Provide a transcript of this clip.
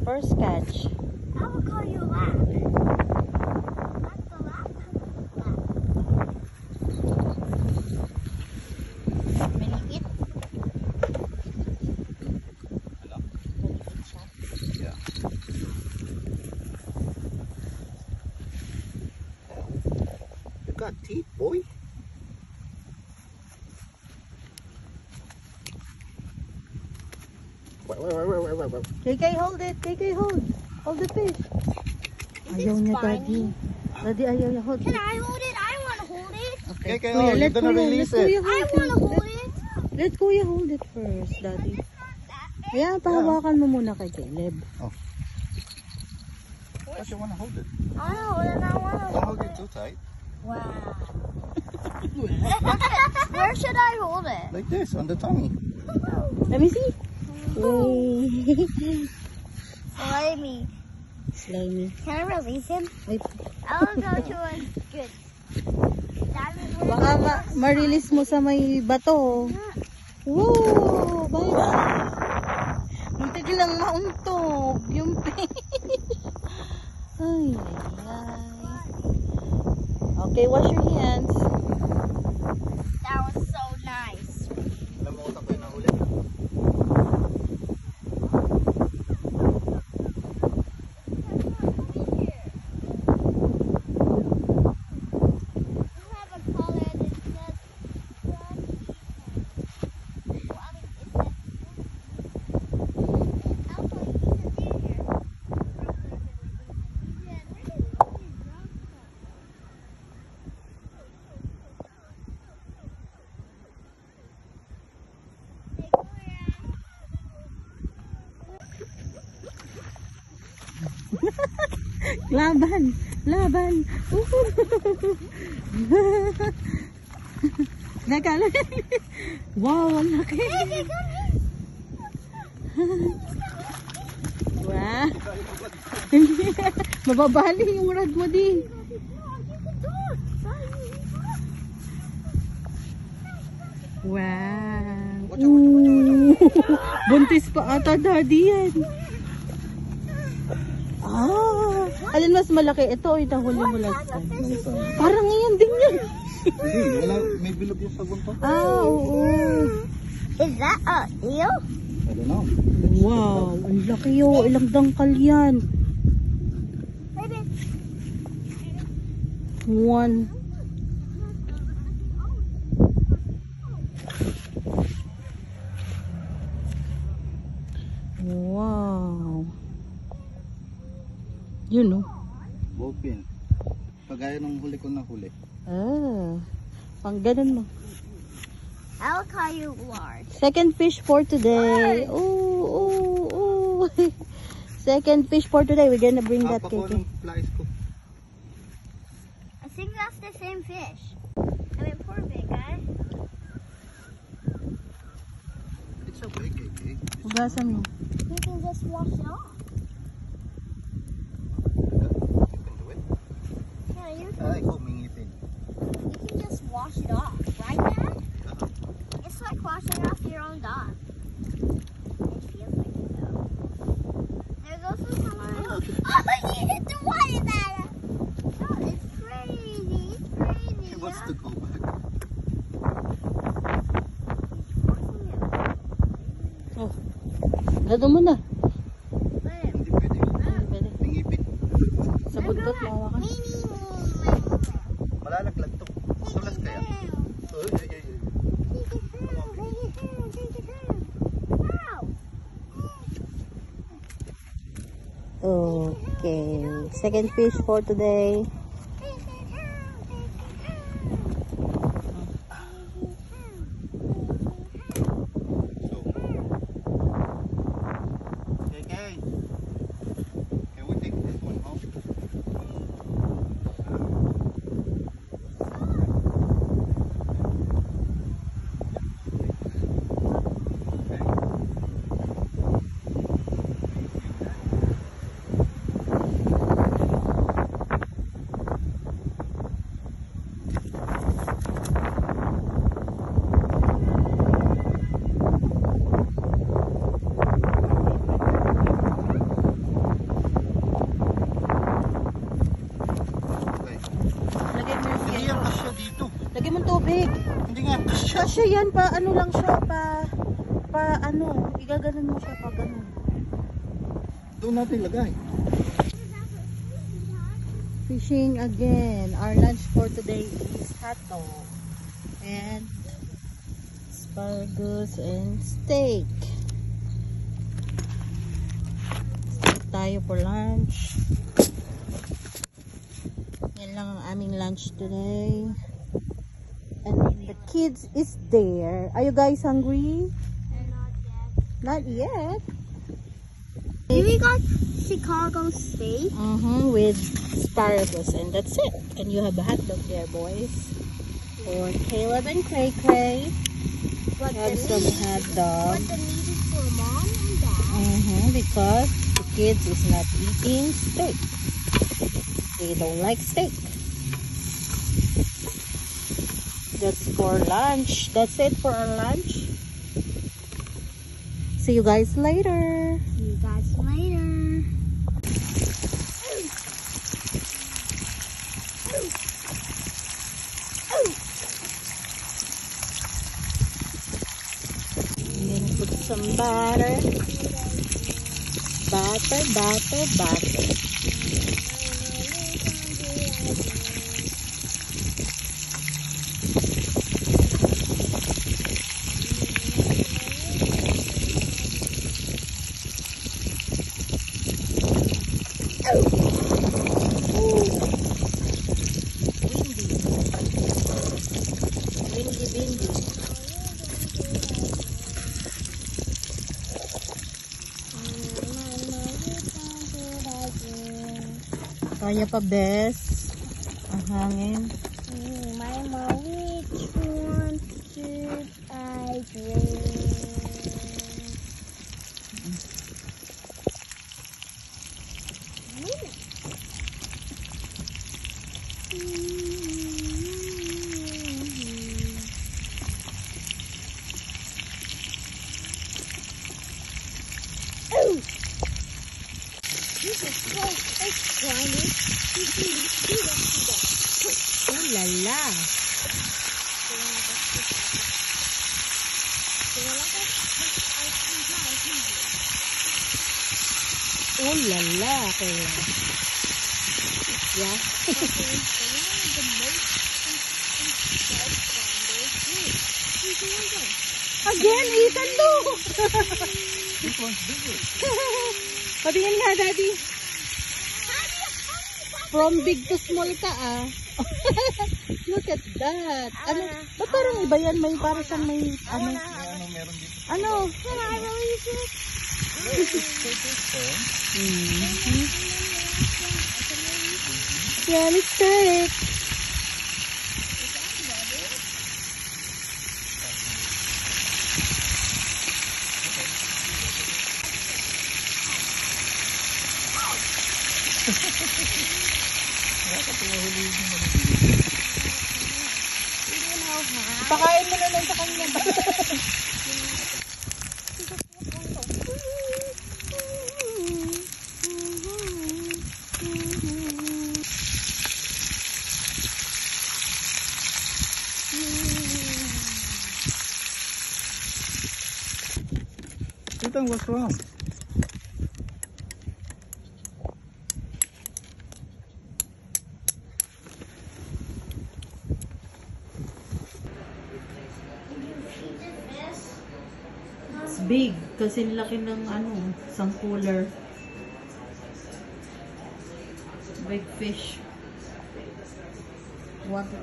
First catch. I will call you lap. That's the lap. Maliit. Ano? Maliit siya. Yeah. You got teeth, boy. Wait. KK, hold it. KK, hold. Hold the fish. Ayaw niya, Daddy. Daddy, ayaw niya. Hold Can it. I hold it? I want to hold it. Okay. KK, Kuya, oh, let you're gonna Kuya, release let Kuya it. hold I want to it. hold it. Let Kuya hold it first, Daddy. Ayan, pahawakan mo muna kay Caleb. Oh. But you wanna hold it. I want to hold it. I want to Don't hold hold it. it too tight. Wow. Where should I hold it? Like this, on the tummy. Let me see. Yay. Slimy. Slimy. Can I release him? Wait. I'll go to a good. Baka ma-release mo sa may bato. Woo! Bye! Muntik lang mauntog yung fish. Ay, ay. Okay, wash your hands. That was so nice. Alam mo kung tapoy na huli. Laban! Laban! Nakala. Wow, ang laki! Wow! Mababali yung rod mo din. Wow! Ooh. Buntis pa ata, Daddy yan. Ah, alin mas malaki? Ito o itahuli mo lang. Parang ngayon din yan. Hindi, wala, may bilog yung sabon to. Ah, oo. Is that a eel? I don't know. Wow, ang laki o. Ilang dangkal yan. Maybe. One. Wow. Yun o. Bowfin. Pagaya nung huli ko na huli. Ah, pang ganun mo. I'll call you large. Second fish for today. Ooh, ooh, ooh. Second fish for today. We're gonna bring that Apa ko cake. ng flies ko. I think that's the same fish. I mean, poor big guy. It's okay, KK. Hugasan mo. He can just wash it off. You can do it. Yeah, you Ay, humingipin. can just wash it off, right, Dad? It's like washing off your own dog. It feels like it though. There goes the line. Oh, you hit the water, Dad. Oh, it's crazy. It's crazy. He wants to go back. Oh, gado mo na. Hindi pwede yun. Pwede. Humingipin. Sa buntot, mawakan. Malalaglag to. Tulas kaya. Ay, ay, ay, ay. Okay, second fish for today. So, KK, can we take this one home? yan, pa ano lang siya, igaganon mo siya pa ganun. Doon natin lagay. Fishing again. Our lunch for today is hot dog and asparagus and steak. Steak tayo for lunch. Yan lang ang aming lunch today. And the kids is there. Are you guys hungry? Not yet. We got Chicago steak. With asparagus, and that's it. And you have a hot dog there, boys. For Caleb and Cray Cray. Have some hot dog. But the meat is for mom and dad. Because the kids is not eating steak. They don't like steak. That's for lunch. That's it for our lunch. See you guys later. See you guys later. And then put some butter. Butter. Windy. Kaya pa, Bes. Ang hangin. Mama, which one should I drink? This is so exciting. Oh la la. Oh la la. Yeah. Again, Ethan, look. This one's bigger. Patingin nga, Daddy. From big to small ka, ah. Look at that. Ano? Ba't parang iba yan? May para siyang may, ano? Ano meron dito? Ano? Can I release it? Yeah, let's take. Pakain mo na lang sa kanya. Ethan, what's wrong? It's big kasi laki ng ano, isang cooler. Big fish. Water.